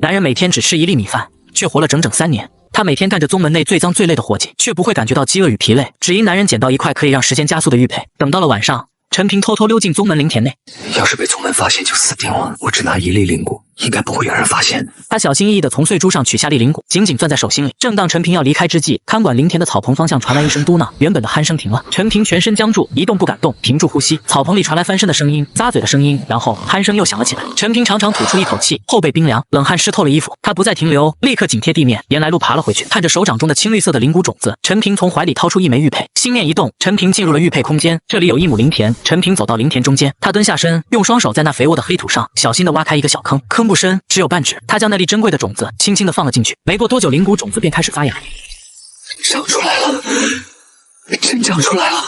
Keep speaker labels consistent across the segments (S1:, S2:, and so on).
S1: 男人每天只吃1粒米饭，却活了整整3年。他每天干着宗门内最脏最累的活计，却不会感觉到饥饿与疲累，只因男人捡到一块可以让时间加速的玉佩。等到了晚上，陈平偷偷溜进宗门灵田内。
S2: 要是被宗门发现就死定了。我只拿1粒灵骨，应该不会有人发现。
S1: 他小心翼翼地从碎珠上取下粒灵骨，紧紧攥在手心里。正当陈平要离开之际，看管灵田的草棚方向传来一声嘟囔，原本的鼾声停了。陈平全身僵住，一动不敢动，屏住呼吸。草棚里传来翻身的声音、咂嘴的声音，然后鼾声又响了起来。陈平长长吐出一口气，后背冰凉，冷汗湿透了衣服。他不再停留，立刻紧贴地面，沿来路爬了回去。看着手掌中的青绿色的灵骨种子，陈平从怀里掏出一枚玉佩，心念一动，陈平进入了玉佩空间。这里有一亩灵田，陈平走到灵田中间，他蹲下身，用双手在那肥沃的黑土上小心地挖开一个小坑，坑不深，只有半指。他将那粒珍贵的种子轻轻地放了进去。没过多久，灵骨种子便开始发芽，
S2: 长出来了，真长出来了！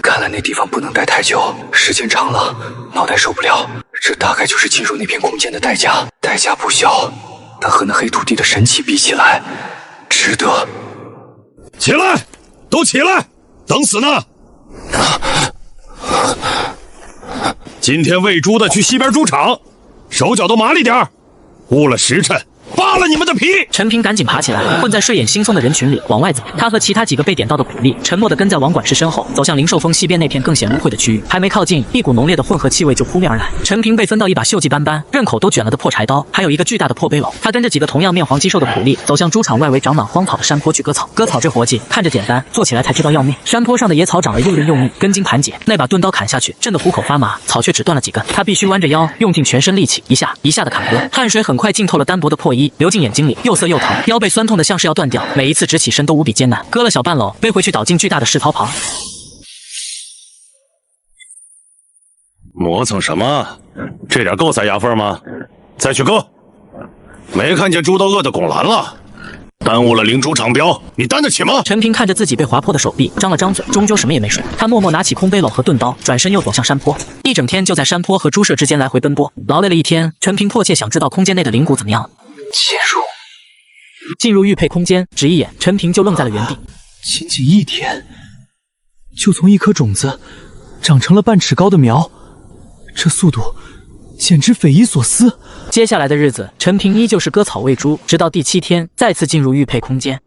S2: 看来那地方不能待太久，时间长了脑袋受不了。这大概就是进入那片空间的代价，代价不小，但和那黑土地的神奇比起来，值得。
S3: 起来，都起来，等死呢！今天喂猪的去西边猪场，手脚都麻利点，误了时辰扒了你们的皮！
S1: 陈平赶紧爬起来，混在睡眼惺忪的人群里往外走。他和其他几个被点到的苦力沉默地跟在王管事身后，走向灵兽峰西边那片更显污秽的区域。还没靠近，一股浓烈的混合气味就扑面而来。陈平被分到一把锈迹斑斑、刃口都卷了的破柴刀，还有一个巨大的破背篓。他跟着几个同样面黄肌瘦的苦力，走向猪场外围长满荒草的山坡去割草。割草这活计看着简单，做起来才知道要命。山坡上的野草长得又硬又密，根茎盘结，那把钝刀砍下去，震得虎口发麻，草却只断了几根。他必须弯着腰，用尽全身力气，一下一下的砍割。汗水很快浸透了单薄的破衣，流进眼睛里，又涩又疼，腰背酸痛的像是要断掉。每一次直起身都无比艰难。割了小半篓，背回去倒进巨大的石槽旁。
S3: 磨蹭什么？这点够塞牙缝吗？再去割！没看见猪都饿得拱蓝了，耽误了灵猪场标，你担得起吗？
S1: 陈平看着自己被划破的手臂，张了张嘴，终究什么也没说。他默默拿起空背篓和钝刀，转身又走向山坡。一整天就在山坡和猪舍之间来回奔波，劳累了一天。陈平迫切想知道空间内的灵骨怎么样了。进入玉佩空间，只一眼，陈平就愣在了原地。
S2: 仅仅1天，就从一颗种子长成了半尺高的苗，这速度简直匪夷所思。
S1: 接下来的日子，陈平依旧是割草喂猪，直到第7天再次进入玉佩空间。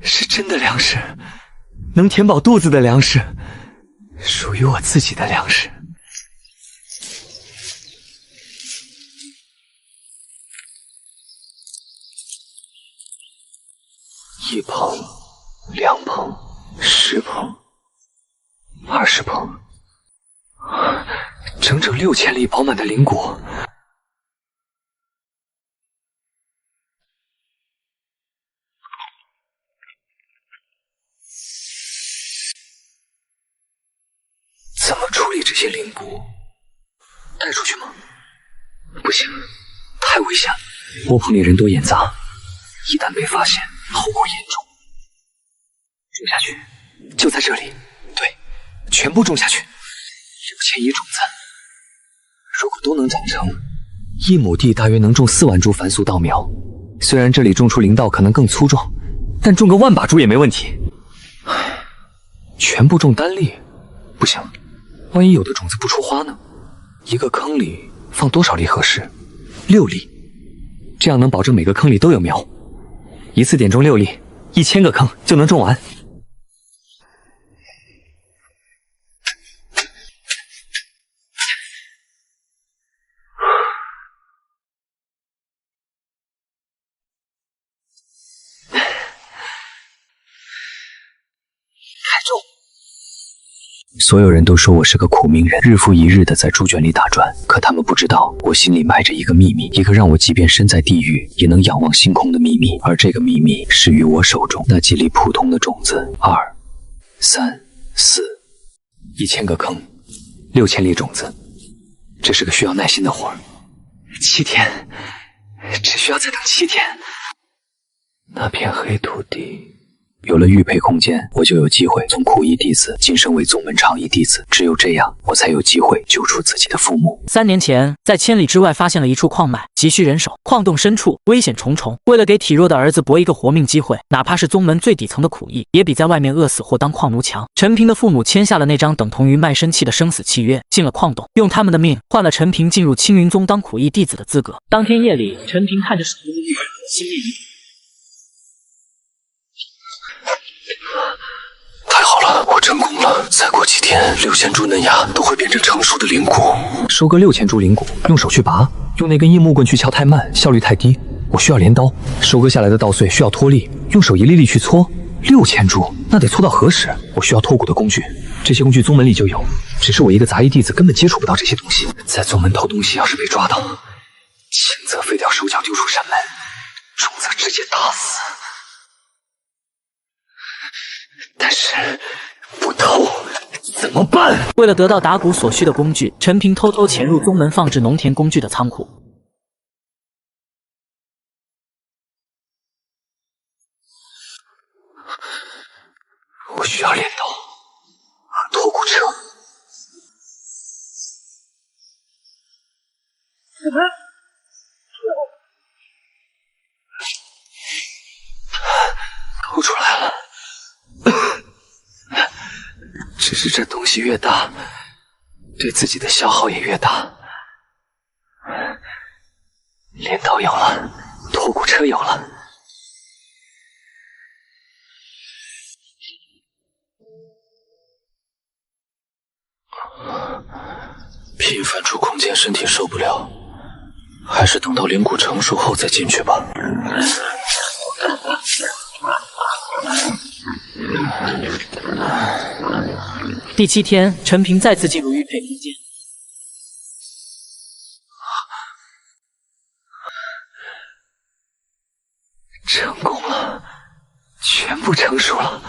S2: 是真的粮食，能填饱肚子的粮食，属于我自己的粮食。1捧、2捧、10捧、20捧，整整6000粒饱满的灵骨。怎么处理这些灵骨？带出去吗？不行，太危险了。窝棚里人多眼杂，一旦被发现，后果严重。种下去，就在这里。对，全部种下去。6000亿种子，如果都能长成，1亩地大约能种4万株凡俗稻苗。虽然这里种出灵稻可能更粗壮，但种个10000把株也没问题。全部种单粒，不行。万一有的种子不出花呢？一个坑里放多少粒合适？6粒，这样能保证每个坑里都有苗。一次点中6粒，1000个坑就能种完。所有人都说我是个苦命人，日复一日的在猪圈里打转，可他们不知道，我心里埋着一个秘密，一个让我即便身在地狱也能仰望星空的秘密。而这个秘密是于我手中那几粒普通的种子，2、3、4，1000个坑，6000粒种子，这是个需要耐心的活儿。7天，只需要再等7天。那片黑土地有了玉佩空间，我就有机会从苦役弟子晋升为宗门长役弟子。只有这样，我才有机会救出自己的父母。
S1: 3年前，在千里之外发现了一处矿脉，急需人手。矿洞深处危险重重，为了给体弱的儿子搏一个活命机会，哪怕是宗门最底层的苦役，也比在外面饿死或当矿奴强。陈平的父母签下了那张等同于卖身契的生死契约，进了矿洞，用他们的命换了陈平进入青云宗当苦役弟子的资格。当天夜里，陈平看着手中的玉，心念一动。
S2: 太好了，我成功了！再过几天，6000株嫩芽都会变成成熟的灵骨。收割6000株灵骨，用手去拔，用那根硬木棍去敲太慢，效率太低。我需要镰刀，收割下来的稻穗需要脱粒，用手一粒粒去搓。6000株，那得搓到何时？我需要脱骨的工具，这些工具宗门里就有，只是我一个杂役弟子根本接触不到这些东西。在宗门偷东西，要是被抓到，轻则废掉手脚丢出山门，重则直接打死。但是不偷怎么办？
S1: 为了得到打鼓所需的工具，陈平偷偷潜入宗门放置农田工具的仓库。
S2: 我需要镰刀和脱骨车。偷出来了。只是这东西越大，对自己的消耗也越大。镰刀有了，脱骨车有了。频繁出空间，身体受不了，还是等到灵骨成熟后再进去吧。
S1: 第7天，陈平再次进入玉佩空间。
S2: 成功了，全部成熟了。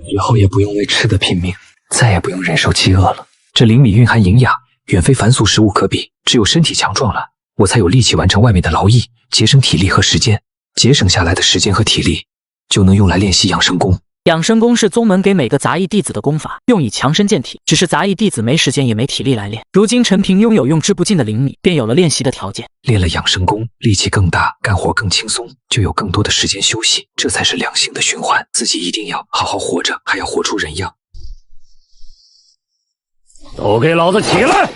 S2: 以后也不用为吃的拼命，再也不用忍受饥饿了。这灵米蕴含营养，远非凡俗食物可比。只有身体强壮了，我才有力气完成外面的劳役，节省体力和时间。节省下来的时间和体力，就能用来练习养生功。
S1: 养生功是宗门给每个杂役弟子的功法，用以强身健体。只是杂役弟子没时间也没体力来练。如今陈平拥有用之不尽的灵米，便有了练习的条件。
S2: 练了养生功，力气更大，干活更轻松，就有更多的时间休息，这才是良性的循环。自己一定要好好活着，还要活出人样。
S3: 都给老子起来！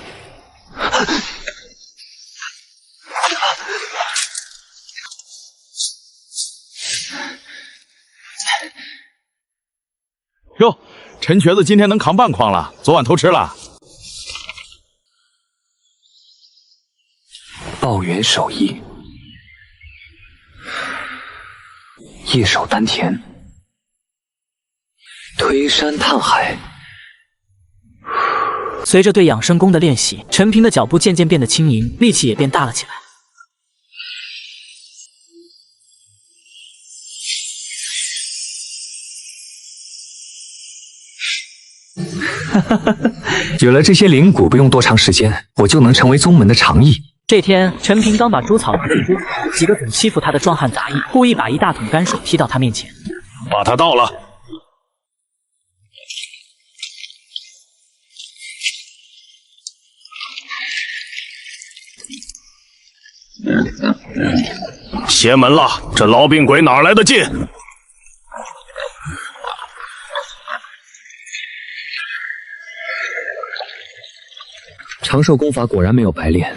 S4: 哟，陈瘸子今天能扛半筐了，昨晚偷吃了。
S2: 抱元手艺，一手丹田，推山探海。
S1: 随着对养生功的练习，陈平的脚步渐渐变得轻盈，力气也变大了起来。
S2: 有了这些灵骨，不用多长时间，我就能成为宗门的长役。
S1: 这天，陈平刚把猪草拿进猪场，几个总欺负他的壮汉杂役故意把一大桶泔水踢到他面前。
S3: 把他倒了。邪门了，这痨病鬼哪来的劲？
S2: 长寿功法果然没有白练，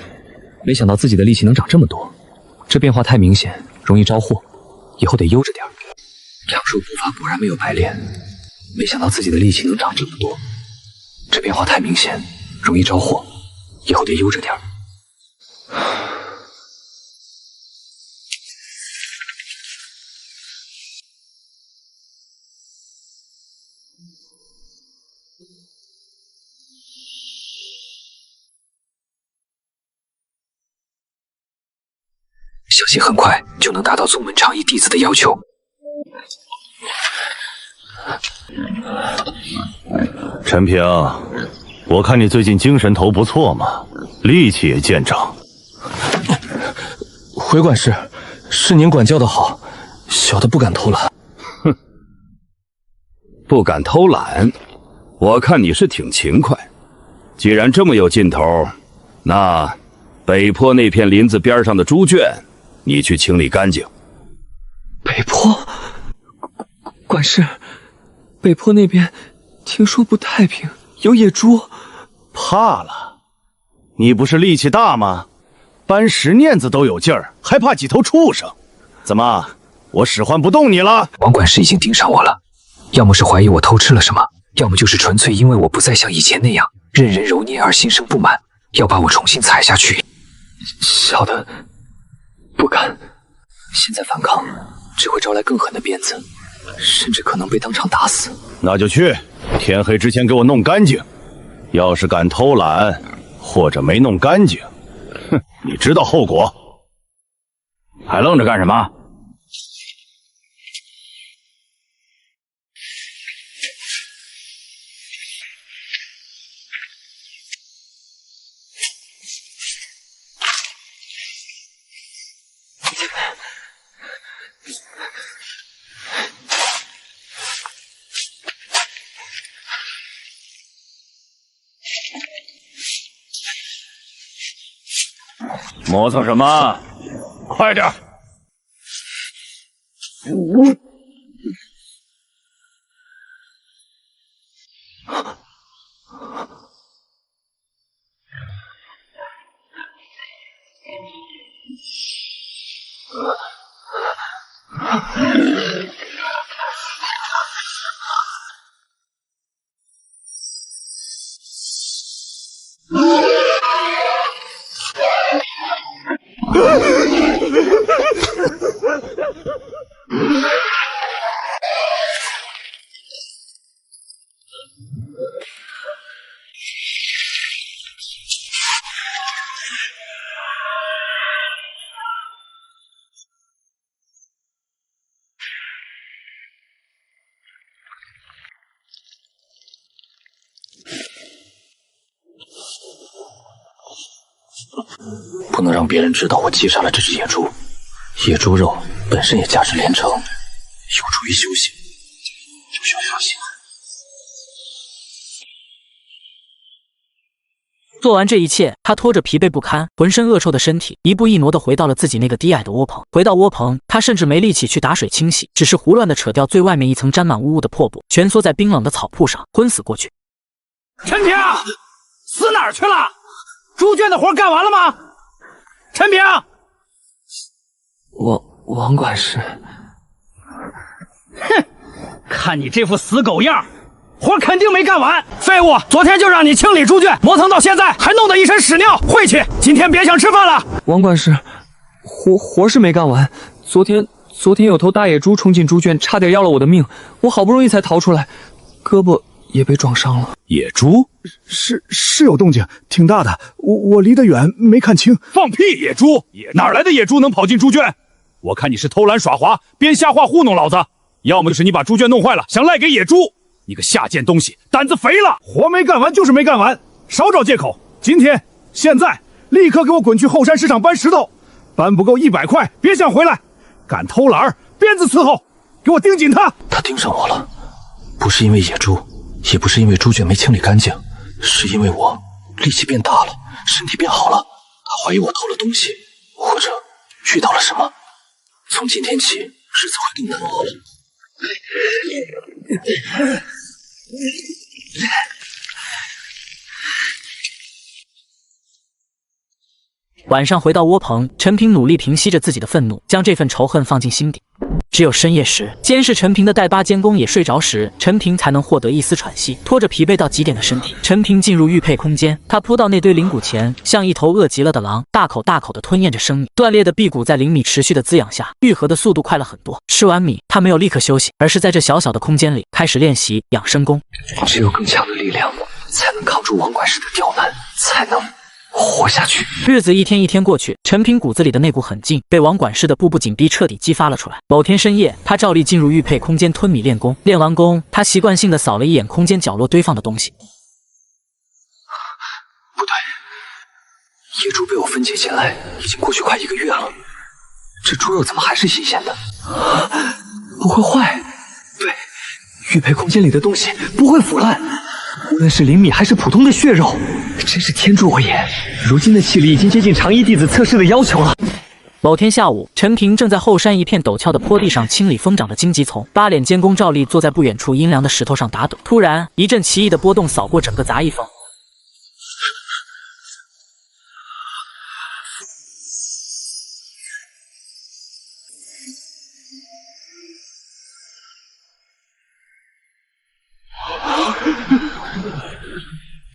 S2: 没想到自己的力气能长这么多，这变化太明显，容易招祸，以后得悠着点。长寿功法果然没有白练，没想到自己的力气能长这么多，这变化太明显，容易招祸，以后得悠着点。相信很快就能达到宗门长一弟子的要求。
S3: 陈平，我看你最近精神头不错嘛，力气也见长。
S2: 回管事，是您管教的好，小的不敢偷懒。
S5: 哼，不敢偷懒，我看你是挺勤快。既然这么有劲头，那北坡那片林子边上的猪圈，你去清理干净。
S2: 北坡，管事，北坡那边听说不太平，有野猪。
S3: 怕了？你不是力气大吗？搬石碾子都有劲儿，还怕几头畜生？怎么，我使唤不动你了？
S2: 王管事已经盯上我了，要么是怀疑我偷吃了什么，要么就是纯粹因为我不再像以前那样任人揉捏而心生不满，要把我重新踩下去。小的不敢，现在反抗只会招来更狠的鞭子，甚至可能被当场打死。
S3: 那就去，天黑之前给我弄干净。要是敢偷懒，或者没弄干净，哼，你知道后果。
S4: 还愣着干什么？磨蹭什么？快点！
S2: 不能让别人知道我击杀了这只野猪。野猪肉本身也价值连城，有助于修行，就需要小心。
S1: 做完这一切，他拖着疲惫不堪、浑身恶臭的身体，一步一挪地回到了自己那个低矮的窝棚。回到窝棚，他甚至没力气去打水清洗，只是胡乱地扯掉最外面一层沾满污物的破布，蜷缩在冰冷的草铺上，昏死过去。
S4: 陈平，死哪儿去了？猪圈的活干完了吗？陈平，
S2: 王管事，
S4: 哼，看你这副死狗样，活肯定没干完。废物，昨天就让你清理猪圈，磨蹭到现在还弄得一身屎尿，晦气！今天别想吃饭了。
S2: 王管事，活是没干完。昨天有头大野猪冲进猪圈，差点要了我的命，我好不容易才逃出来，胳膊也被撞伤了。
S3: 野猪？
S6: 是有动静，挺大的。我离得远没看清。
S4: 放屁！野猪？哪来的野猪能跑进猪圈？我看你是偷懒耍滑，编瞎话糊弄老子。要么就是你把猪圈弄坏了，想赖给野猪。你个下贱东西，胆子肥了！
S6: 活没干完就是没干完，少找借口。今天现在立刻给我滚去后山市场搬石头，搬不够100块别想回来。敢偷懒，鞭子伺候，给我盯紧他。
S2: 他盯上我了，不是因为野猪，也不是因为猪圈没清理干净，是因为我力气变大了，身体变好了。他怀疑我偷了东西，或者遇到了什么。从今天起，日子会更难过了。
S1: 晚上回到窝棚，陈平努力平息着自己的愤怒，将这份仇恨放进心底。只有深夜时，监视陈平的带八监工也睡着时，陈平才能获得一丝喘息。拖着疲惫到极点的身体，陈平进入玉佩空间。他扑到那堆灵骨前，像一头饿极了的狼，大口大口地吞咽着生米。断裂的臂骨在灵米持续的滋养下，愈合的速度快了很多。吃完米，他没有立刻休息，而是在这小小的空间里开始练习养生功。
S2: 只有更强的力量，才能扛住王管事的刁难，才能活下去。
S1: 日子一天一天过去，陈平骨子里的那股狠劲被王管事的步步紧逼彻底激发了出来。某天深夜，他照例进入玉佩空间吞米练功。练完功，他习惯性的扫了一眼空间角落堆放的东西。
S2: 不对，野猪被我分解进来已经过去快1个月了，这猪肉怎么还是新鲜的？不会坏？对，玉佩空间里的东西不会腐烂，无论是灵米还是普通的血肉，真是天助我也！如今的气力已经接近长衣弟子测试的要求了。
S1: 某天下午，陈平正在后山一片陡峭的坡地上清理疯长的荆棘丛，八脸监工照例坐在不远处阴凉的石头上打盹。突然，一阵奇异的波动扫过整个杂役峰。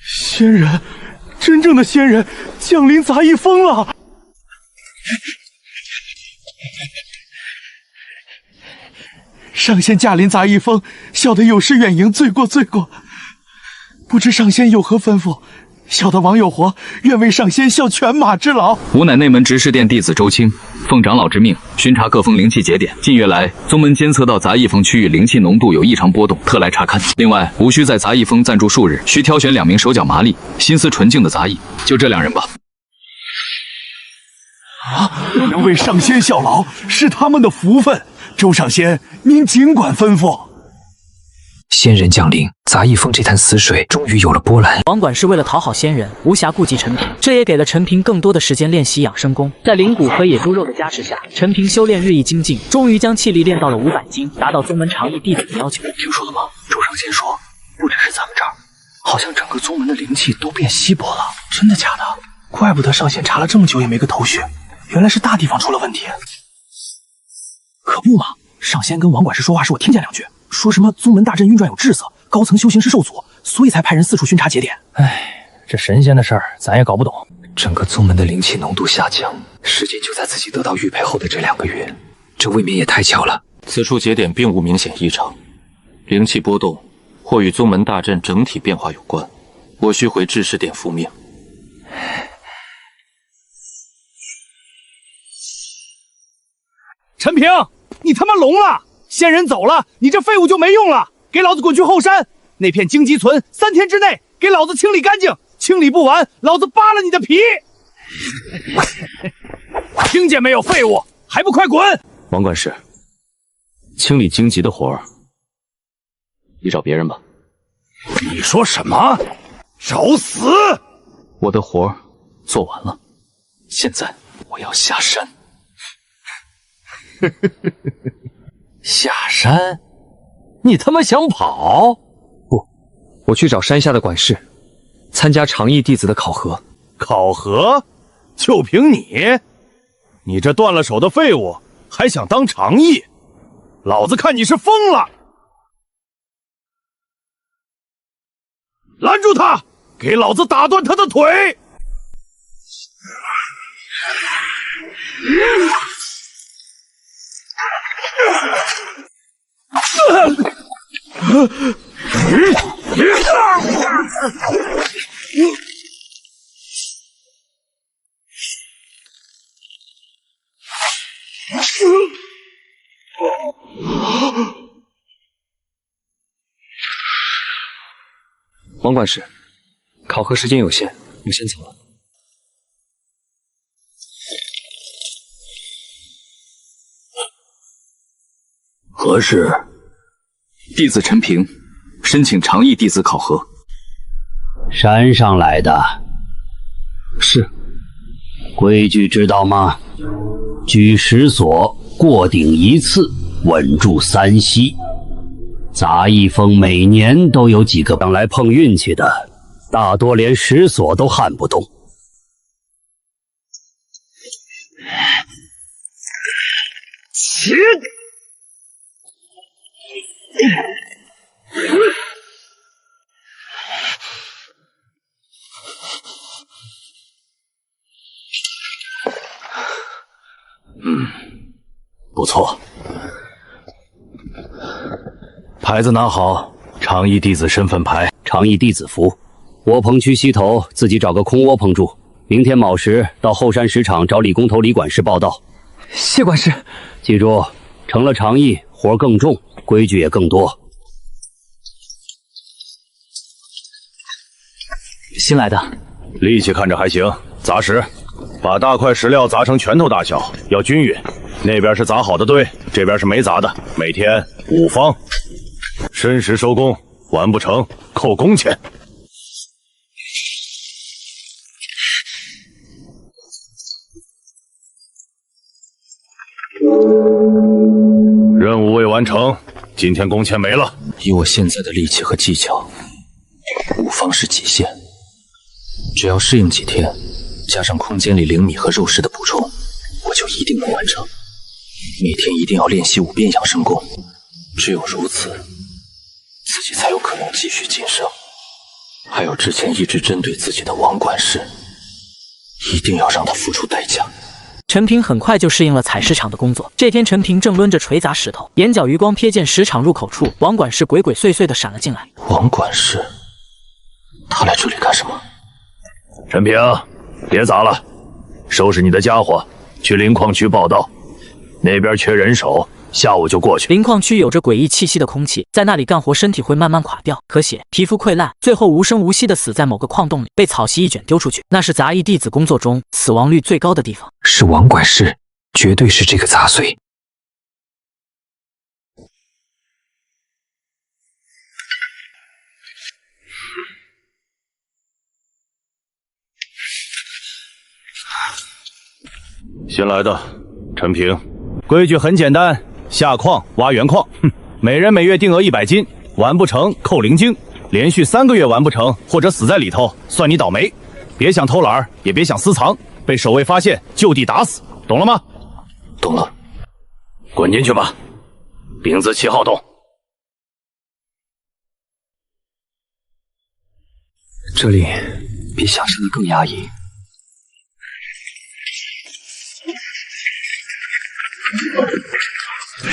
S6: 仙人，真正的仙人降临杂役峰了！上仙驾临杂役峰，小的有失远迎，罪过罪过。不知上仙有何吩咐？小的王有活，愿为上仙效犬马之劳。
S7: 吾乃内门执事殿弟子周清，奉长老之命，巡查各峰灵气节点。近月来，宗门监测到杂役峰区域灵气浓度有异常波动，特来查勘。另外，吾需在杂役峰暂住数日，需挑选2名手脚麻利、心思纯净的杂役，就这2人吧。
S6: 能为上仙效劳，是他们的福分。周上仙，您尽管吩咐。
S2: 仙人降临，杂役峰这潭死水终于有了波澜。
S1: 王管事为了讨好仙人，无暇顾及陈平，这也给了陈平更多的时间练习养生功。在灵骨和野猪肉的加持下，陈平修炼日益精进，终于将气力练到了500斤，达到宗门常役弟子的要求。
S2: 听说了吗？周上仙说，不只是咱们这儿，好像整个宗门的灵气都变稀薄了。
S6: 真的假的？怪不得上仙查了这么久也没个头绪，原来是大地方出了问题。可不嘛，上仙跟王管事说话时我听见2句，说什么宗门大阵运转有滞色，高层修行师受阻，所以才派人四处巡查节点。
S8: 唉，这神仙的事儿咱也搞不懂。
S2: 整个宗门的灵气浓度下降，时间就在自己得到玉佩后的这2个月，这未免也太巧了。
S9: 此处节点并无明显异常，灵气波动或与宗门大阵整体变化有关。我需回制事殿复命。
S6: 陈平，你他妈聋了！仙人走了，你这废物就没用了！给老子滚去后山，那片荆棘存3天之内给老子清理干净，清理不完，老子扒了你的皮！听见没有，废物，还不快滚！
S9: 王管事，清理荆棘的活儿，你找别人吧。
S6: 你说什么？找死！
S9: 我的活儿做完了，现在我要下山。
S2: 下山？你他妈想跑？不，我去找山下的管事，参加长役弟子的考核。
S3: 考核？就凭你？你这断了手的废物，还想当长役？老子看你是疯了！拦住他，给老子打断他的腿！
S2: 王管事，考核时间有限，我先走了。
S7: 何事？弟子陈平申请长役弟子考核。
S10: 山上来的？
S7: 是。
S10: 规矩知道吗？举石锁，过顶1次，稳住3息。杂役峰每年都有几个来碰运气的，大多连石锁都撼不动。
S7: 不错。
S3: 牌子拿好，长役弟子身份牌，
S10: 长役弟子服。窝棚区西头自己找个空窝棚住，明天卯时到后山石场找李工头李管事报道。
S8: 谢管事。
S10: 记住，成了长役，活更重，规矩也更多。
S8: 新来的。
S3: 力气看着还行，砸石，把大块石料砸成拳头大小，要均匀。那边是砸好的堆，这边是没砸的。每天5方，申时收工，完不成扣工钱。任务未完成，今天工钱没了。
S9: 以我现在的力气和技巧，5方是极限。只要适应几天，加上空间里灵米和肉食的补充，我就一定能完成。每天一定要练习5遍养生功，只有如此，自己才有可能继续晋升。还有之前一直针对自己的王管事，一定要让他付出代价。
S1: 陈平很快就适应了采石场的工作。这天，陈平正抡着锤砸石头，眼角余光瞥见石场入口处，王管事鬼鬼祟祟地闪了进来。
S9: 王管事，他来这里干什么？
S3: 陈平，别砸了，收拾你的家伙，去灵矿区报道。那边缺人手，下午就过去。
S1: 灵矿区有着诡异气息的空气，在那里干活身体会慢慢垮掉，咳血，皮肤溃烂，最后无声无息地死在某个矿洞里，被草席一卷丢出去。那是杂役弟子工作中死亡率最高的地方。
S2: 是王管事，绝对是这个杂碎。
S3: 新来的，陈平。规矩很简单，下矿挖原矿，每人每月定额100斤，完不成扣0精，连续3个月完不成或者死在里头，算你倒霉。别想偷懒，也别想私藏，被守卫发现就地打死，懂了吗？
S9: 懂了。
S3: 滚进去吧，丙子7号洞。
S2: 这里比想象的更压抑。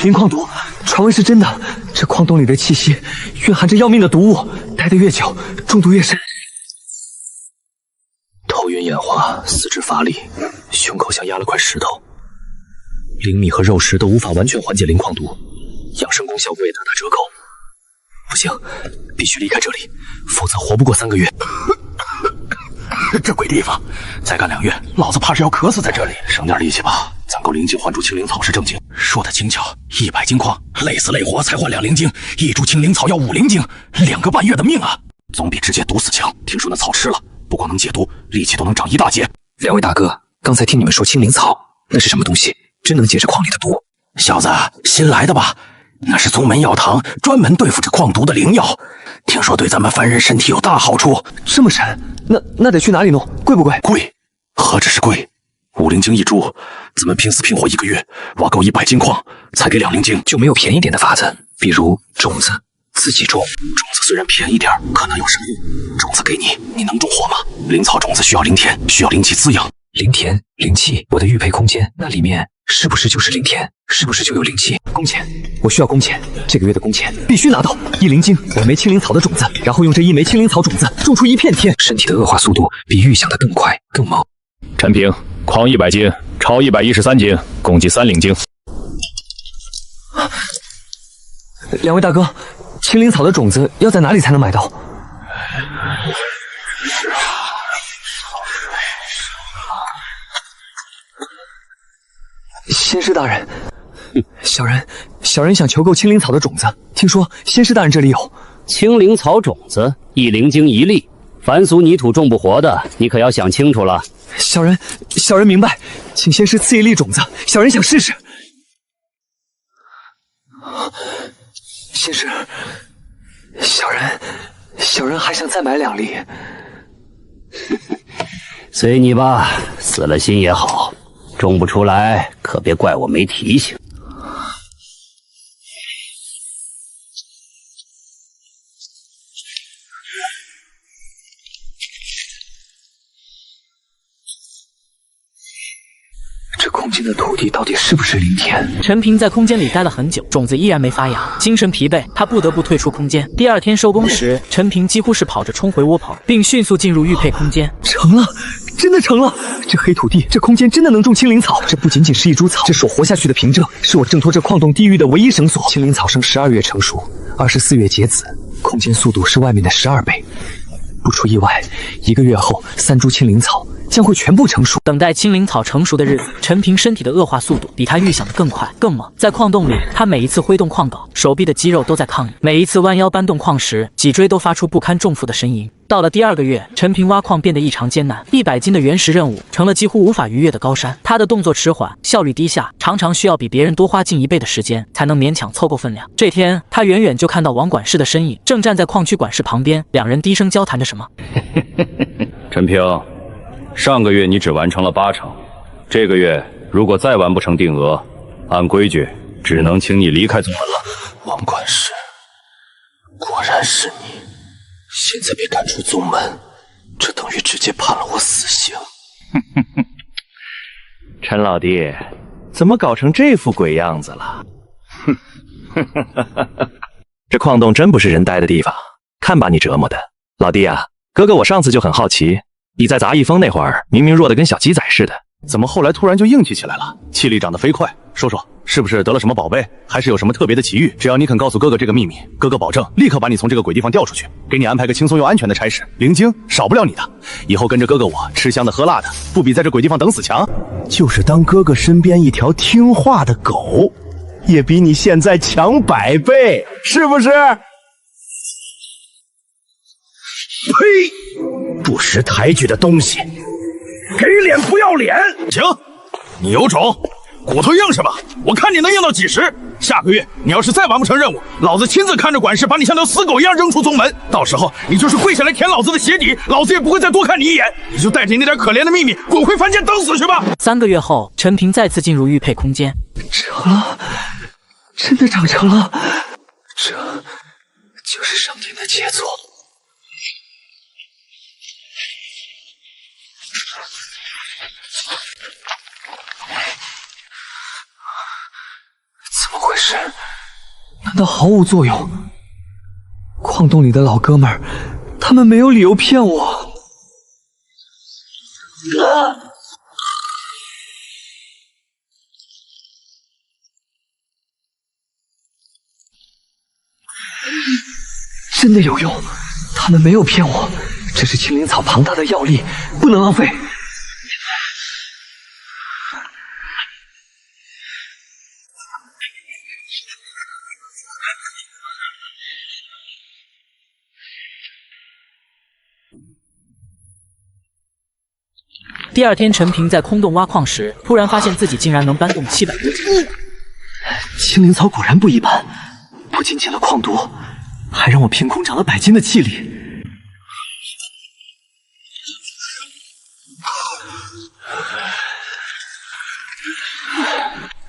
S2: 灵矿毒，传闻是真的。这矿洞里的气息蕴含着要命的毒物，待得越久，中毒越深。
S9: 头晕眼花，四肢乏力，胸口像压了块石头。灵米和肉食都无法完全缓解灵矿毒，养生功效果也大打折扣。不行，必须离开这里，否则活不过3个月。
S6: 这鬼地方，再干2月，老子怕是要渴死在这里。省点力气吧，攒够灵精换出青灵草是正经。说的轻巧，100斤矿，累死累活才换2灵精，一株青灵草要5灵精，2个半月的命啊！总比直接毒死强。听说那草吃了，不光能解毒，力气都能长1大截。
S2: 2位大哥，刚才听你们说青灵草，那是什么东西？真能解这矿里的毒？
S6: 小子，新来的吧？那是宗门药堂专门对付这矿毒的灵药，听说对咱们凡人身体有大好处。
S2: 这么神？那得去哪里弄？贵不贵？
S6: 贵，何止是贵，5灵精1株，咱们拼死拼活1个月，挖够100斤矿，才给2灵精。
S2: 就没有便宜点的法子？比如种子，自己种。
S6: 种子虽然便宜点，可能有什么用？种子给你，你能种活吗？灵草种子需要灵田，需要灵气滋养。
S2: 灵田、灵气，我的玉佩空间那里面是不是就是灵田？是不是就有灵气？工钱，我需要工钱，这个月的工钱必须拿到。1灵精，1枚青灵草的种子，然后用这1枚青灵草种子种出一片天。身体的恶化速度比预想的更快更猛。
S4: 陈平，矿100斤，超113斤，共计3灵精。
S2: 2位大哥，青灵草的种子要在哪里才能买到？仙师大人，小人想求购青灵草的种子，听说仙师大人这里有。
S10: 青灵草种子1灵精1粒，凡俗泥土种不活的，你可要想清楚了。
S2: 小人明白，请仙师赐1粒种子，小人想试试。仙师，小人还想再买2粒。
S10: 随你吧，死了心也好。种不出来，可别怪我没提醒。
S2: 这空间的土地到底是不是灵田？
S1: 陈平在空间里待了很久，种子依然没发芽，精神疲惫，他不得不退出空间。第2天收工时，陈平几乎是跑着冲回窝棚，并迅速进入玉佩空间。
S2: 成了，
S8: 真的成了！这黑土地，这空间真的能种青灵草。这不仅仅是一株草，这是我活下去的凭证，是我挣脱这矿洞地狱的唯一绳索。青灵草生12月成熟，24月结籽，空间速度是外面的12倍。不出意外，1个月后，3株青灵草将会全部成熟。
S1: 等待青灵草成熟的日子，陈平身体的恶化速度比他预想的更快更猛。在矿洞里，他每一次挥动矿镐，手臂的肌肉都在抗议；每一次弯腰搬动矿石，脊椎都发出不堪重负的呻吟。到了第2个月，陈平挖矿变得异常艰难，100斤的原石任务成了几乎无法逾越的高山。他的动作迟缓，效率低下，常常需要比别人多花近1倍的时间，才能勉强凑够分量。这天，他远远就看到王管事的身影，正站在矿区管事旁边，两人低声交谈着什么。
S3: 陈平，上个月你只完成了8成，这个月如果再完不成定额，按规矩只能请你离开宗门了。
S9: 王管事，果然是你！现在被赶出宗门，这等于直接判了我死刑。
S11: 陈老弟，怎么搞成这副鬼样子了？这矿洞真不是人待的地方，看把你折磨的。老弟啊，哥哥我上次就很好奇，你在杂役峰那会儿明明弱得跟小鸡仔似的，
S3: 怎么后来突然就硬气起来了？气力长得飞快，说说是不是得了什么宝贝，还是有什么特别的奇遇？只要你肯告诉哥哥这个秘密，哥哥保证立刻把你从这个鬼地方调出去，给你安排个轻松又安全的差事。灵晶少不了你的，以后跟着哥哥我吃香的喝辣的，不比在这鬼地方等死强？
S6: 就是当哥哥身边一条听话的狗，也比你现在强100倍，是不是？呸！不识抬举的东西，给脸不要脸！
S4: 行，你有种，骨头硬是吧？我看你能硬到几时？下个月你要是再完不成任务，老子亲自看着管事把你像条死狗一样扔出宗门，到时候你就是跪下来舔老子的鞋底，老子也不会再多看你一眼。你就带着那点可怜的秘密滚回凡间等死去吧
S1: ！3个月后，陈平再次进入玉佩空间，
S8: 成了，真的长成了，
S2: 这就是上天的杰作。怎么回事？
S8: 难道毫无作用？矿洞里的老哥们儿，他们没有理由骗我。真的有用，他们没有骗我，这是青灵草庞大的药力，不能浪费。
S1: 第2天，陈平在空洞挖矿时，突然发现自己竟然能搬动700多斤。
S8: 青灵草果然不一般，不仅解了矿毒，还让我凭空长了100斤的气力。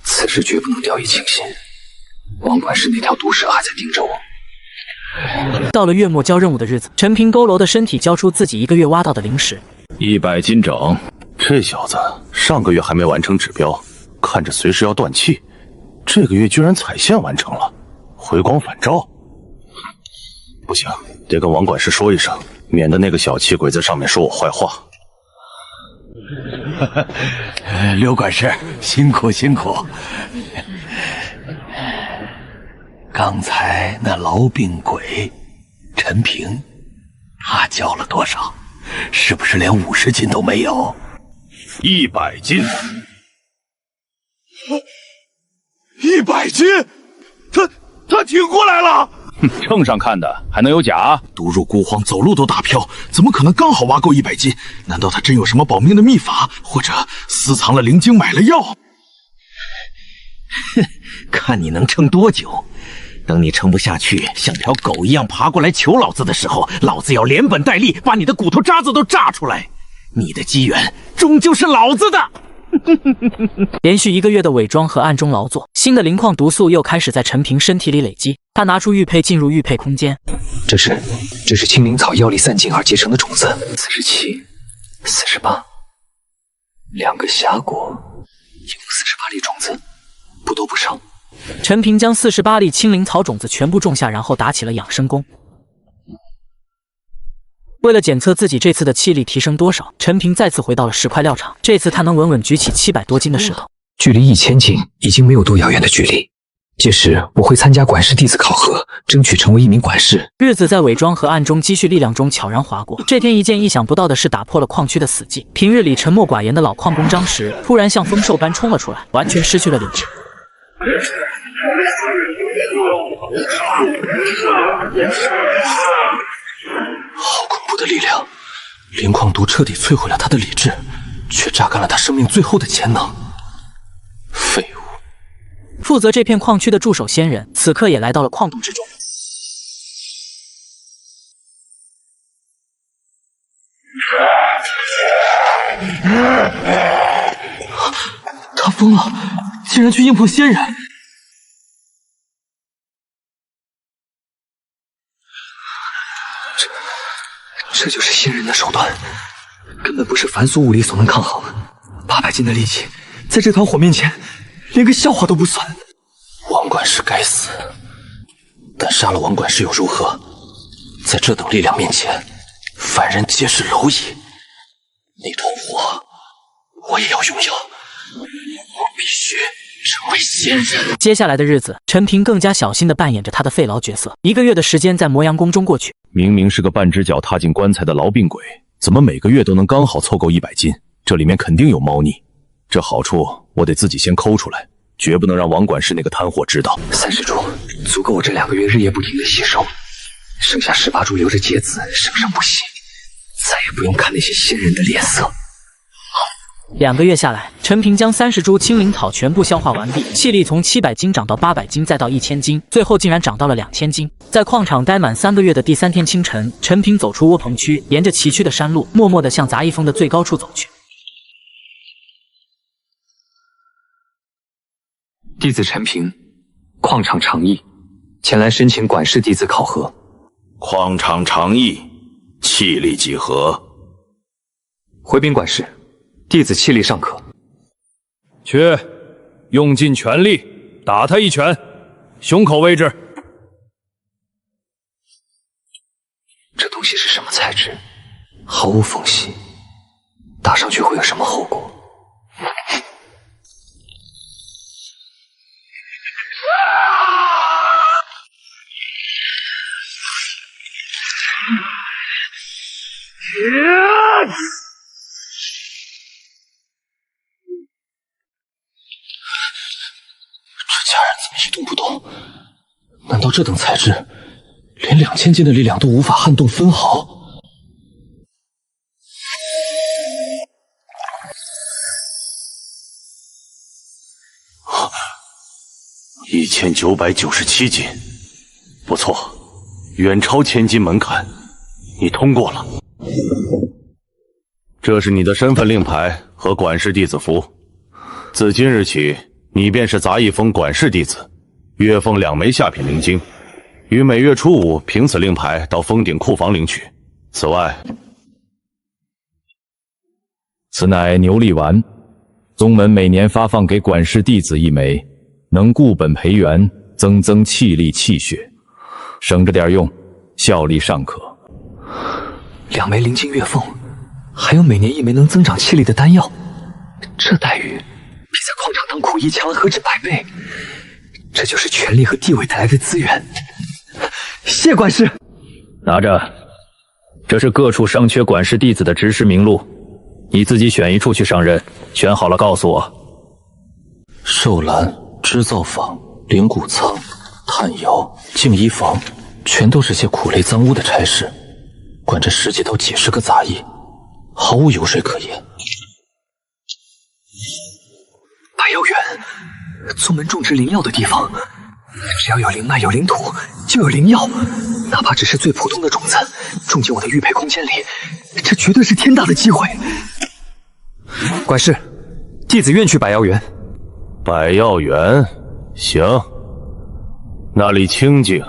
S2: 此事绝不能掉以轻心，王管事那条毒蛇还在盯着我。
S1: 到了月末交任务的日子，陈平佝偻的身体交出自己1个月挖到的灵石
S3: ，100斤整。这小子上个月还没完成指标，看着随时要断气，这个月居然踩线完成了，回光返照。不行，得跟王管事说一声，免得那个小气鬼在上面说我坏话。
S10: 刘管事，辛苦辛苦。刚才那痨病鬼陈平，他交了多少？是不是连50斤都没有
S4: ？100斤，100斤，他挺过来了。
S3: 秤上看的还能有假？
S4: 毒入孤荒，走路都打飘，怎么可能刚好挖够100斤？难道他真有什么保命的秘法，或者私藏了灵晶，买了药？
S11: 哼，看你能撑多久。等你撑不下去，像条狗一样爬过来求老子的时候，老子要连本带利把你的骨头渣子都炸出来。你的机缘终究是老子的。
S1: 连续1个月的伪装和暗中劳作，新的灵矿毒素又开始在陈平身体里累积。他拿出玉佩进入玉佩空间，
S2: 这是青灵草药力散尽而结成的种子，47、48，2个峡谷，一共48粒种子，不多不少。
S1: 陈平将48粒青灵草种子全部种下，然后打起了养生功。为了检测自己这次的气力提升多少，陈平再次回到了石块料场。这次他能稳稳举起700多斤的石头。
S8: 距离1000斤已经没有多遥远的距离。届时我会参加管事弟子考核，争取成为一名管事。
S1: 日子在伪装和暗中积蓄力量中悄然划过。这天，一件意想不到的事打破了矿区的死寂。平日里沉默寡言的老矿工张石，突然像疯兽般冲了出来，完全失去了理智。
S9: 好恐怖的力量！灵矿毒彻底摧毁了他的理智，却榨干了他生命最后的潜能。废物！
S1: 负责这片矿区的驻守仙人，此刻也来到了矿洞之中。
S9: 他疯了，竟然去硬碰仙人！
S8: 这就是仙人的手段，根本不是凡俗武力所能抗衡。800斤的力气，在这团火面前，连个笑话都不算。
S9: 王管事该死，但杀了王管事又如何？在这等力量面前，凡人皆是蝼蚁。那团火，我也要拥有。我必须成为仙人。
S1: 接下来的日子，陈平更加小心地扮演着他的费劳角色。1个月的时间在磨阳宫中过去。
S3: 明明是个半只脚踏进棺材的痨病鬼，怎么每个月都能刚好凑够100斤？这里面肯定有猫腻。这好处我得自己先抠出来，绝不能让王管事那个摊货知道。
S8: 30株足够我这2个月日夜不停的吸收，剩下18株留着结子，生生不息，再也不用看那些仙人的脸色。
S1: 2个月下来，陈平将30株青灵草全部消化完毕，气力从700斤涨到800斤，再到1000斤，最后竟然涨到了2000斤。在矿场待满3个月的第3天清晨，陈平走出窝棚区，沿着崎岖的山路，默默地向杂役峰的最高处走去。
S8: 弟子陈平，矿场长役，前来申请管事弟子考核。
S5: 矿场长役，气力几何？
S8: 回禀管事，弟子气力尚可。
S3: 去，用尽全力打他一拳，胸口位置。
S8: 这东西是什么材质？毫无缝隙，打上去会有什么后果？
S9: 这家人怎么一动不动？难道这等材质，连2000斤的力量都无法撼动分毫
S5: ？1997斤，不错，远超1000斤门槛，你通过了。这是你的身份令牌和管事弟子符，自今日起，你便是杂役峰管事弟子，月俸2枚下品灵晶，于每月初5凭此令牌到峰顶库房领取。此外，
S3: 此乃牛力丸，宗门每年发放给管事弟子1枚，能固本培元，增气力气血，省着点用，效力尚可。
S8: 2枚灵晶月俸，还有每年1枚能增长气力的丹药，这待遇比在矿场当苦役强了何止100倍。这就是权力和地位带来的资源。谢管事。
S12: 拿着，这是各处尚缺管事弟子的执事名录，你自己选一处去上任，选好了告诉我。
S9: 寿兰、织造坊、灵谷仓、炭窑、净衣房，全都是些苦累脏污的差事，管着10几到几十个杂役，毫无油水可言。
S8: 百药园，宗门种植灵药的地方，只要有灵脉有灵土，就有灵药，哪怕只是最普通的种子，种进我的玉佩空间里，这绝对是天大的机会。管事，弟子愿去百药园。
S5: 百药园，行，那里清静，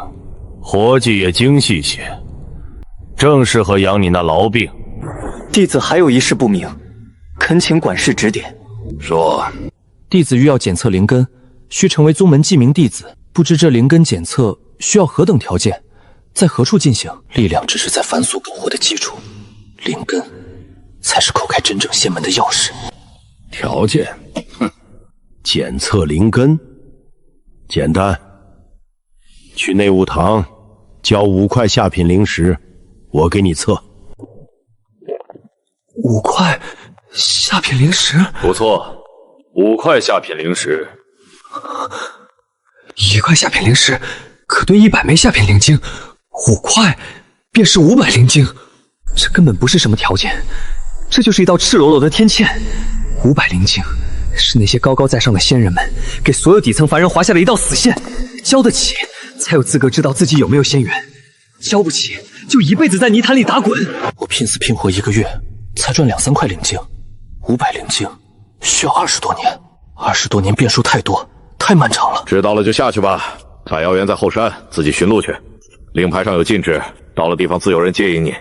S5: 活计也精细些，正适合养你那痨病。
S8: 弟子还有一事不明，恳请管事指点。
S5: 说，
S9: 弟子欲要检测灵根，需成为宗门记名弟子，不知这灵根检测需要何等条件？在何处进行？力量只是在凡俗苟活的基础，灵根才是叩开真正仙门的钥匙。
S4: 条件，哼，检测灵根，简单。去内务堂交5块下品灵石，我给你测。
S8: 5块下品灵石，
S7: 不错，5块下品灵石。
S8: 1块下品灵石可兑100枚下品灵晶，5块便是500灵晶。这根本不是什么条件，这就是一道赤裸裸的天堑。500灵晶是那些高高在上的仙人们给所有底层凡人划下的一道死线，交得起才有资格知道自己有没有仙缘，交不起就一辈子在泥潭里打滚。
S9: 我拼死拼活1个月才赚2、3块灵晶，500灵晶需要20多年，20多年变数太多，太漫长了。
S5: 知道了就下去吧。采药园在后山，自己寻路去。令牌上有禁止，到了地方自有人接应你。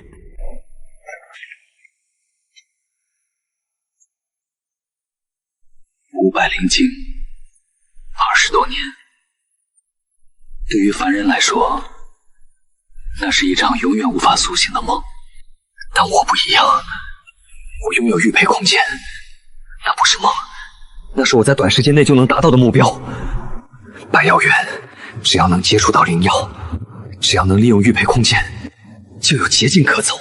S8: 500灵晶，20多年，对于凡人来说，那是一场永远无法苏醒的梦。但我不一样，我拥有玉佩空间，那不是梦，那是我在短时间内就能达到的目标。百药园，只要能接触到灵药，只要能利用玉佩空间，就有捷径可走。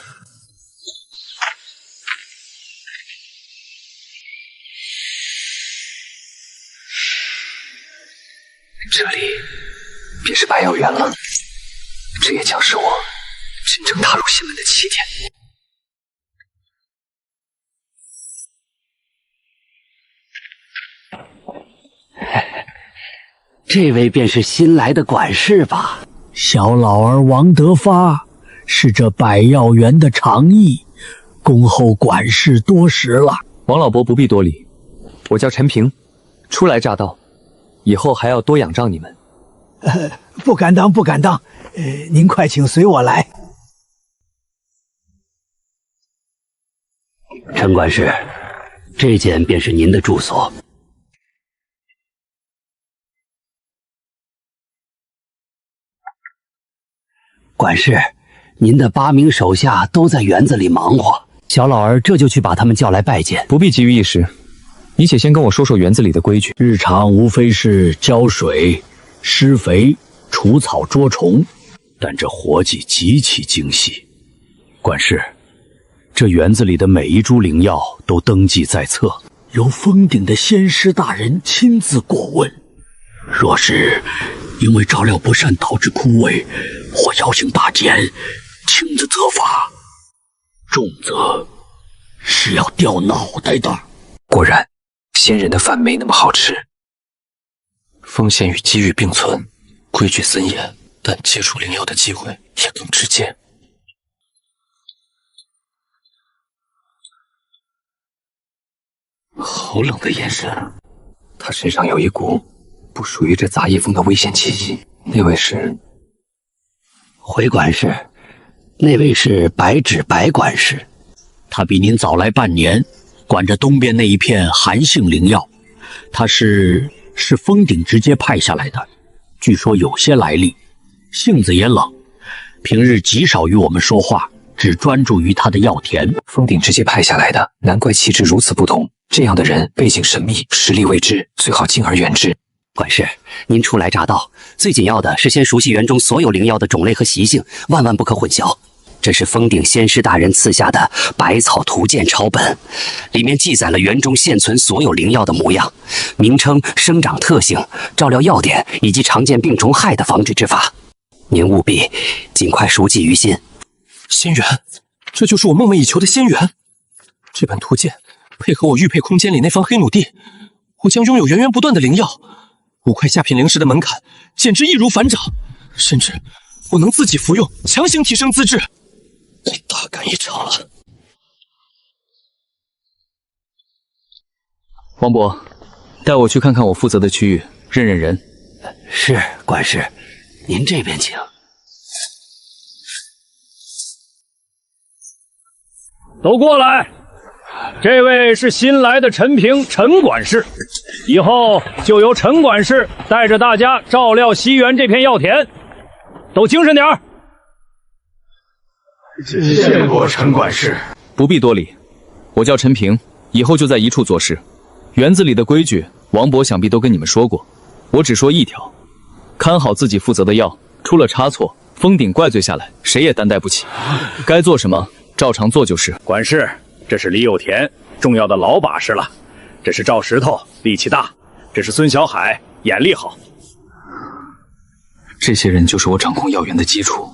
S8: 这里便是百药园了，这也将是我真正踏入仙门的起点。
S10: 这位便是新来的管事吧？
S13: 小老儿王德发，是这百药园的常役，恭候管事多时了。
S8: 王老伯不必多礼，我叫陈平，初来乍到，以后还要多仰仗你们。
S13: 不敢当，不敢当。您快请随我来。
S10: 陈管事，这间便是您的住所。管事，您的8名手下都在园子里忙活，小老儿这就去把他们叫来拜见。
S8: 不必急于一时，你且先跟我说说园子里的规矩。
S13: 日常无非是浇水、施肥、除草捉虫，
S3: 但这活计极其精细。管事，这园子里的每一株灵药都登记在册，
S13: 由封顶的仙师大人亲自过问。若是因为照料不善导致枯萎或药性大减，轻则责罚，重则是要掉脑袋的。
S9: 果然，仙人的饭没那么好吃。风险与机遇并存，规矩森严，但接触灵药的机会也更直接。好冷的眼神，他身上有一股不属于这杂役风的危险气息。那位是？
S10: 回管事，那位是白芷白管事，
S13: 他比您早来半年，管着东边那一片寒性灵药。他是封顶直接派下来的，据说有些来历，性子也冷，平日极少与我们说话，只专注于他的药田。
S9: 封顶直接派下来的，难怪气质如此不同。这样的人背景神秘，实力未知，最好敬而远之。
S10: 管事，您初来乍到，最紧要的是先熟悉园中所有灵药的种类和习性，万万不可混淆。这是封顶仙师大人赐下的百草图鉴抄本，里面记载了园中现存所有灵药的模样、名称、生长特性、照料要点以及常见病虫害的防治之法。您务必尽快熟记于心。
S9: 仙缘，这就是我梦寐以求的仙缘。这本图鉴配合我玉佩空间里那方黑弩地，我将拥有源源不断的灵药。5块下品灵石的门槛简直易如反掌，甚至我能自己服用，强行提升资质。大干一场了。
S8: 王伯，带我去看看我负责的区域，认认人。
S10: 是，管事，您这边请。
S12: 都过来。这位是新来的陈平，陈管事，以后就由陈管事带着大家照料西园这片药田，都精神点儿。
S4: 谢过陈管事。
S7: 不必多礼，我叫陈平，以后就在一处做事。园子里的规矩，王伯想必都跟你们说过，我只说一条：看好自己负责的药，出了差错，封顶怪罪下来，谁也担待不起。该做什么，照常做就是。
S12: 管事，这是李有田，重要的老把式了。这是赵石头，力气大；这是孙小海，眼力好。
S7: 这些人就是我掌控药园的基础，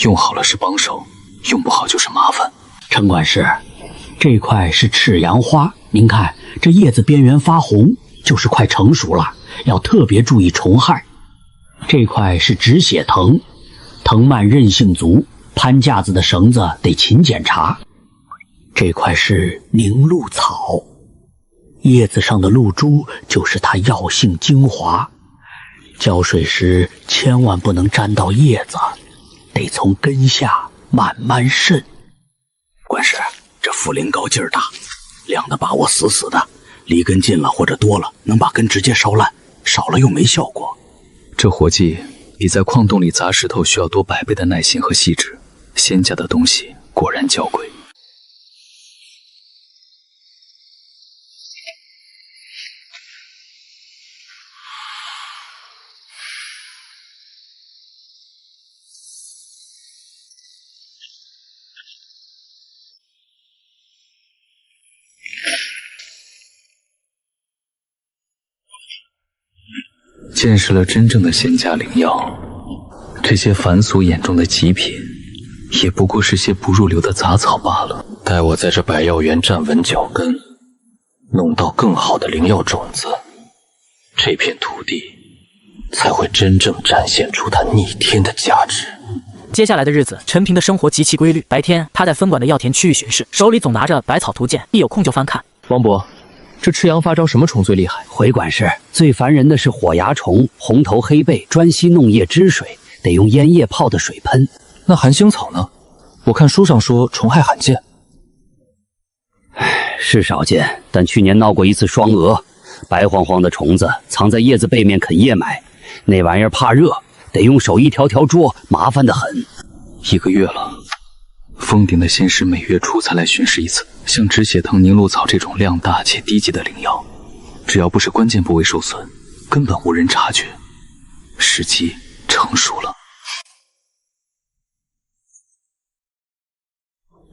S7: 用好了是帮手，用不好就是麻烦。
S13: 陈管事，这块是赤阳花，您看这叶子边缘发红，就是快成熟了，要特别注意虫害。这块是止血藤，藤蔓韧性足，攀架子的绳子得勤检查。这块是凝露草，叶子上的露珠就是它药性精华，浇水时千万不能沾到叶子，得从根下慢慢渗。管事，这茯苓膏劲儿大，量的把握死死的，离根近了或者多了，能把根直接烧烂，少了又没效果。
S7: 这活计比在矿洞里砸石头需要多100倍的耐心和细致，仙家的东西果然娇贵。见识了真正的仙家灵药，这些凡俗眼中的极品，也不过是些不入流的杂草罢了。
S9: 待我在这百药园站稳脚跟，弄到更好的灵药种子，这片土地才会真正展现出它逆天的价值。
S1: 接下来的日子，陈平的生活极其规律。白天，他在分管的药田区域巡视，手里总拿着《百草图鉴》，一有空就翻看。
S9: 王伯，这赤阳发招什么虫最厉害？
S13: 回管事，最烦人的是火芽虫、红头黑背，专吸弄叶汁水，得用烟叶泡的水喷。
S9: 那寒星草呢？我看书上说虫害罕见。
S13: 是少见，但去年闹过一次双蛾，白晃晃的虫子藏在叶子背面啃叶脉，那玩意儿怕热，得用手一条条捉，麻烦得很。
S7: 1个月了，封顶的仙师每月初才来巡视一次。像止血藤、凝露草这种量大且低级的灵药，只要不是关键部位受损，根本无人察觉。时机成熟了。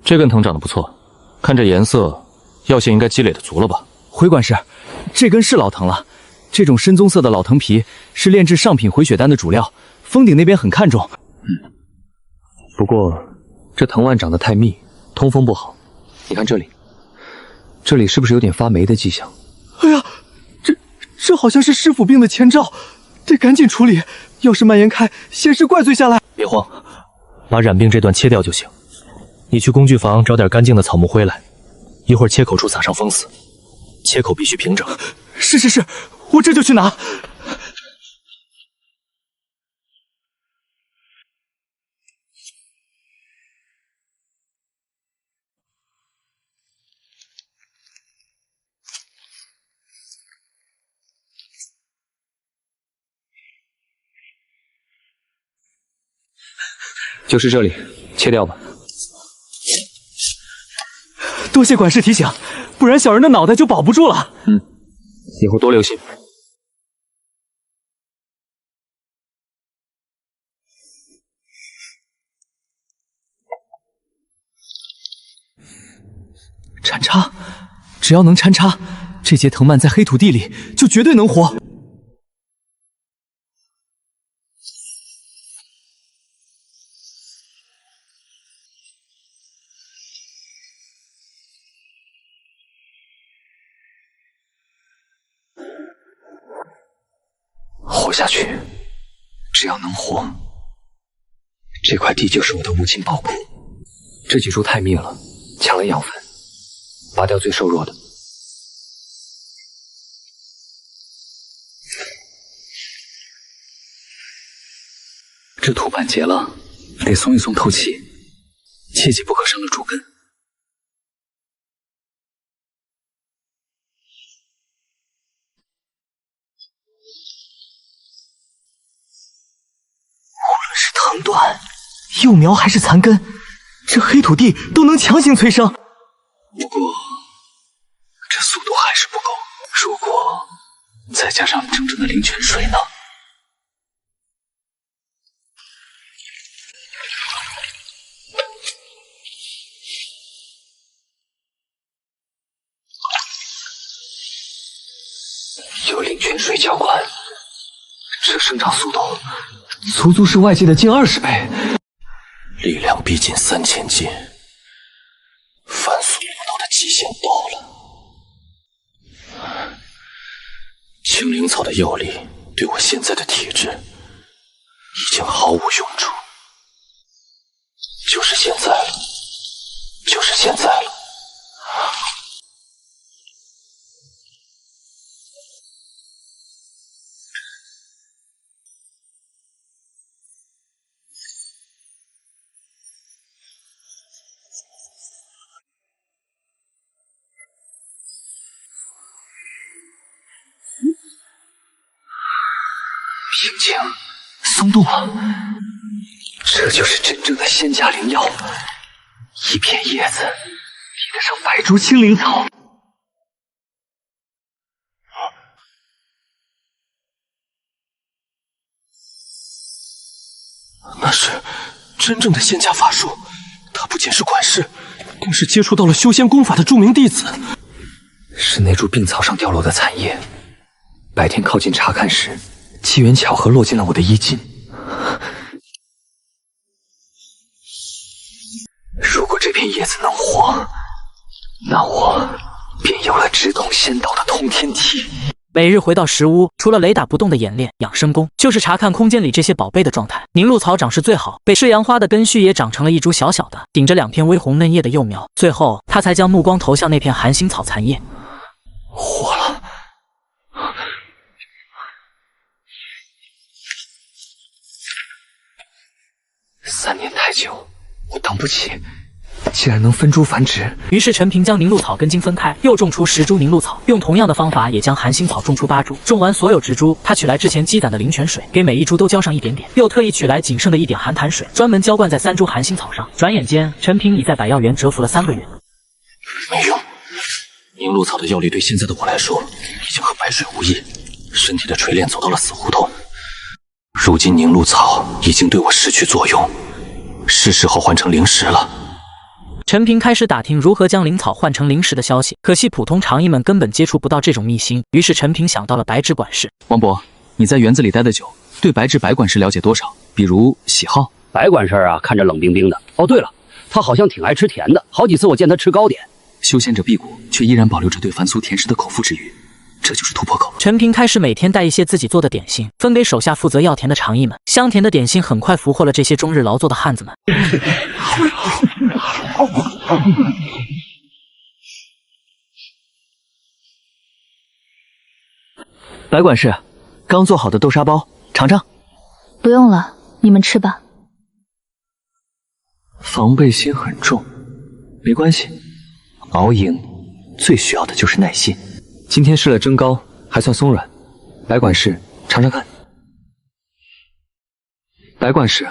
S9: 这根藤长得不错，看这颜色，药性应该积累的足了吧？
S12: 回管事，这根是老藤了。这种深棕色的老藤皮是炼制上品回血丹的主料，封顶那边很看重。
S9: 不过这藤蔓长得太密，通风不好。你看这里，这里是不是有点发霉的迹象？
S8: 哎呀，这好像是师傅病的前兆，得赶紧处理。要是蔓延开，仙师怪罪下来。
S12: 别慌，把染病这段切掉就行。你去工具房找点干净的草木灰来，一会儿切口处撒上封死，切口必须平整。
S8: 是，我这就去拿。
S9: 就是这里，切掉吧。
S8: 多谢管事提醒，不然小人的脑袋就保不住了。
S9: 以后多留心。
S8: 铲插，只要能掺插，这节藤蔓在黑土地里就绝对能活。
S2: 活下去，只要能活，这块地就是我的无尽宝库。
S9: 这几株太密了，抢了养分，拔掉最瘦弱的。
S7: 这土板结了，得松一松透气，切记不可伤了主根。
S8: 无论是藤段、幼苗还是残根，这黑土地都能强行催生。
S2: 不过，这速度还是不够。如果再加上真正的灵泉水呢？有灵泉水浇灌，这生长速度
S8: 足足是外界的近20倍，
S9: 力量逼近3000斤，反速不到的极限到了。青灵草的药力对我现在的体质已经毫无用处，就是现在了，就是现在了。
S2: 平静，松动了，这就是真正的仙家灵药。一片叶子比得上100株青灵草。
S9: 那是真正的仙家法术，他不仅是管事，更是接触到了修仙功法的著名弟子。
S2: 是那株病草上掉落的残叶，白天靠近查看时，机缘巧合落进了我的衣襟。如果这片叶子能活，那我便有了直通仙道的通天梯。
S1: 每日回到石屋，除了雷打不动的演练养生功，就是查看空间里这些宝贝的状态。凝露草长势最好，被赤阳花的根须也长成了一株小小的，顶着2片微红嫩叶的幼苗。最后，他才将目光投向那片寒星草残叶。
S2: 活了！3年太久，我等不起。既然能分株繁殖，
S1: 于是陈平将凝露草根茎分开，又种出10株凝露草，用同样的方法也将寒星草种出8株。种完所有植株，他取来之前积攒的灵泉水，给每一株都浇上一点点，又特意取来仅剩的一点寒潭水，专门浇灌在3株寒星草上。转眼间，陈平已在百药园蛰伏了3个月。
S9: 没用，凝露草的药力对现在的我来说，已经和白水无异，身体的锤炼走到了死胡同。如今凝露草已经对我失去作用，是时候换成灵石了。
S1: 陈平开始打听如何将灵草换成灵石的消息，可惜普通长医们根本接触不到这种秘辛。于是陈平想到了白芷管事。
S7: 王伯，你在园子里待得久，对白芷白管事了解多少？比如喜好？
S10: 白管事啊，看着冷冰冰的。哦，对了，他好像挺爱吃甜的，好几次我见他吃糕点。
S7: 修仙者辟谷，却依然保留着对凡俗甜食的口腹之欲，这就是突破口。
S1: 陈平开始每天带一些自己做的点心，分给手下负责药田的长医们。香甜的点心很快俘获了这些终日劳作的汉子们。
S8: 白管事，刚做好的豆沙包，尝尝。
S14: 不用了，你们吃吧。
S2: 防备心很重，没关系。熬营最需要的就是耐心。今天试了蒸糕，还算松软。白管事，尝尝看。白管事，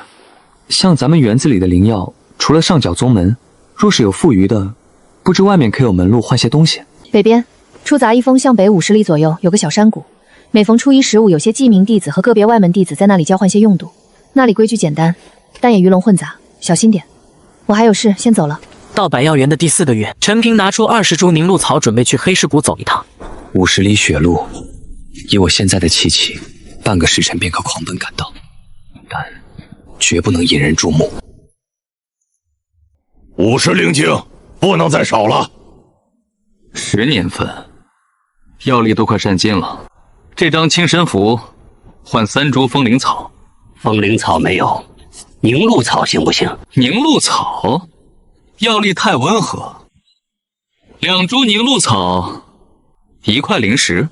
S2: 像咱们园子里的灵药，除了上缴宗门，若是有富余的，不知外面可有门路换些东西。
S14: 北边出杂一峰向北50里左右有个小山谷，每逢初1、15，有些记名弟子和个别外门弟子在那里交换些用度。那里规矩简单，但也鱼龙混杂，小心点。我还有事，先走了。
S1: 到百药园的第4个月，陈平拿出20株凝露草，准备去黑石谷走一趟。
S2: 50里雪路，以我现在的气气，半个时辰便可狂奔赶到，但绝不能引人注目。
S4: 50灵晶，不能再少了。
S7: 10年份，药力都快占尽了。这张清神符，换3株风灵草。
S10: 风灵草没有，凝露草行不行？
S7: 凝露草，药力太温和。2株凝露草，1块灵石。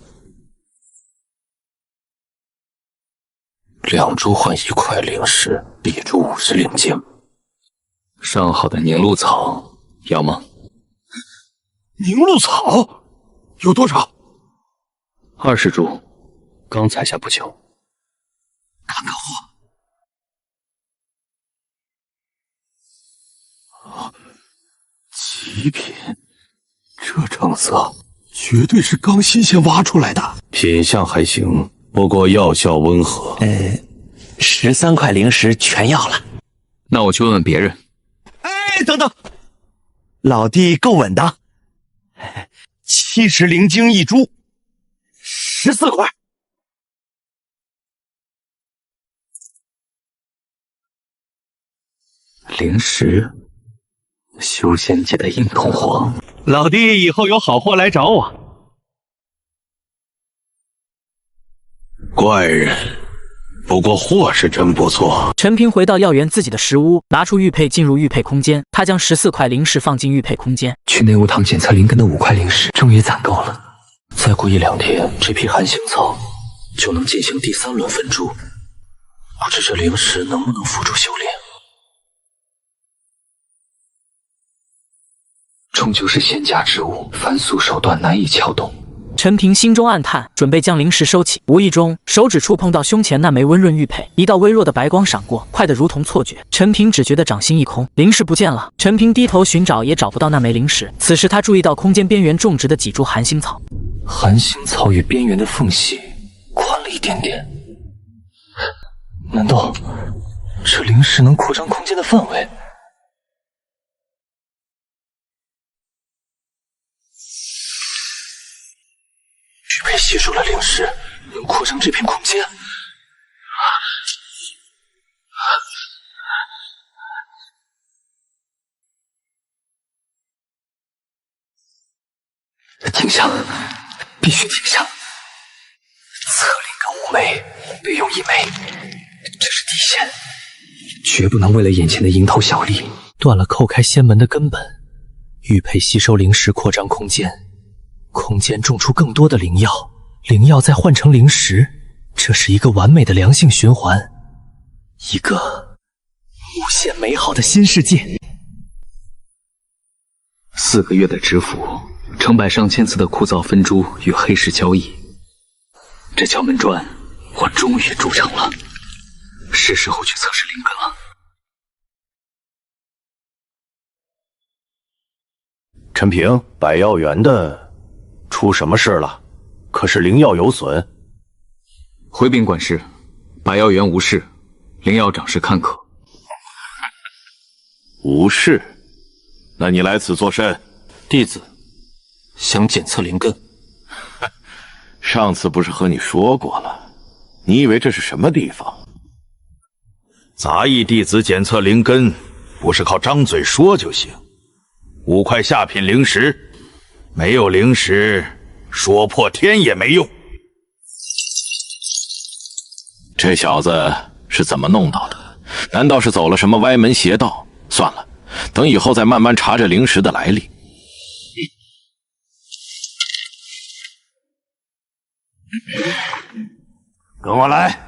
S9: 2株换1块灵石，1株50灵晶。
S7: 上好的凝露草要吗？
S4: 凝露草有多少
S9: ？20株，刚采下不久。看看
S11: 极品，这成色绝对是刚新鲜挖出来的。
S3: 品相还行，不过药效温和。
S11: 13块灵石全要了。
S7: 那我去问问别人。
S11: 哎，等等，老弟够稳当，70灵晶一株，14块。
S8: 灵石，修仙界的硬通货。
S11: 老弟以后有好货来找我。
S4: 怪人，不过货是真不错。
S1: 陈平回到药园自己的石屋，拿出玉佩进入玉佩空间。他将14块灵石放进玉佩空间。
S8: 去内务堂检测灵根的5块灵石终于攒够了，再过1-2天，这批寒星草就能进行第3轮分株。不知这灵石能不能辅助修炼？终究是仙家之物，凡俗手段难以撬动。
S1: 陈平心中暗叹，准备将灵石收起，无意中手指触碰到胸前那枚温润玉佩，一道微弱的白光闪过，快得如同错觉。陈平只觉得掌心一空，灵石不见了。陈平低头寻找，也找不到那枚灵石。此时他注意到空间边缘种植的几株寒星草，
S8: 寒星草与边缘的缝隙宽了一点点。难道这灵石能扩张空间的范围？玉佩吸收了灵石，能扩张这片空间。停下，必须停下！测灵根5枚，备用1枚，这是底线，绝不能为了眼前的蝇头小利，断了叩开仙门的根本。玉佩吸收灵石，扩张空间。空间种出更多的灵药，灵药再换成灵石，这是一个完美的良性循环，一个无限美好的新世界。
S7: 4个月的蛰伏，成百上千次的枯燥分株与黑市交易，这敲门砖我终于筑成了，是时候去测试灵根了。
S3: 陈平，百药园的出什么事了？可是灵药有损。
S7: 回禀管事，百药园无事，灵药长势坎坷。
S3: 无事？那你来此作甚？
S9: 弟子想检测灵根。
S3: 上次不是和你说过了？你以为这是什么地方？
S4: 杂役弟子检测灵根，不是靠张嘴说就行。5块下品灵石，没有灵石，说破天也没用。
S9: 这小子是怎么弄到的？难道是走了什么歪门邪道？算了，等以后再慢慢查这灵石的来历。
S4: 跟我来。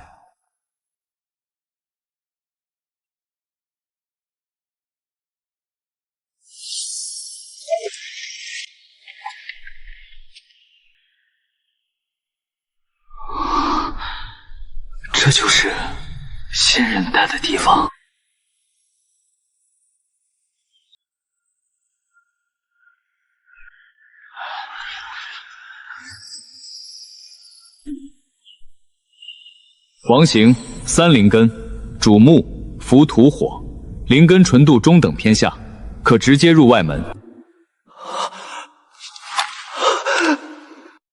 S8: 这就是仙人待的地方。
S7: 王行3灵根，主木，伏土火，灵根纯度中等偏下，可直接入外门，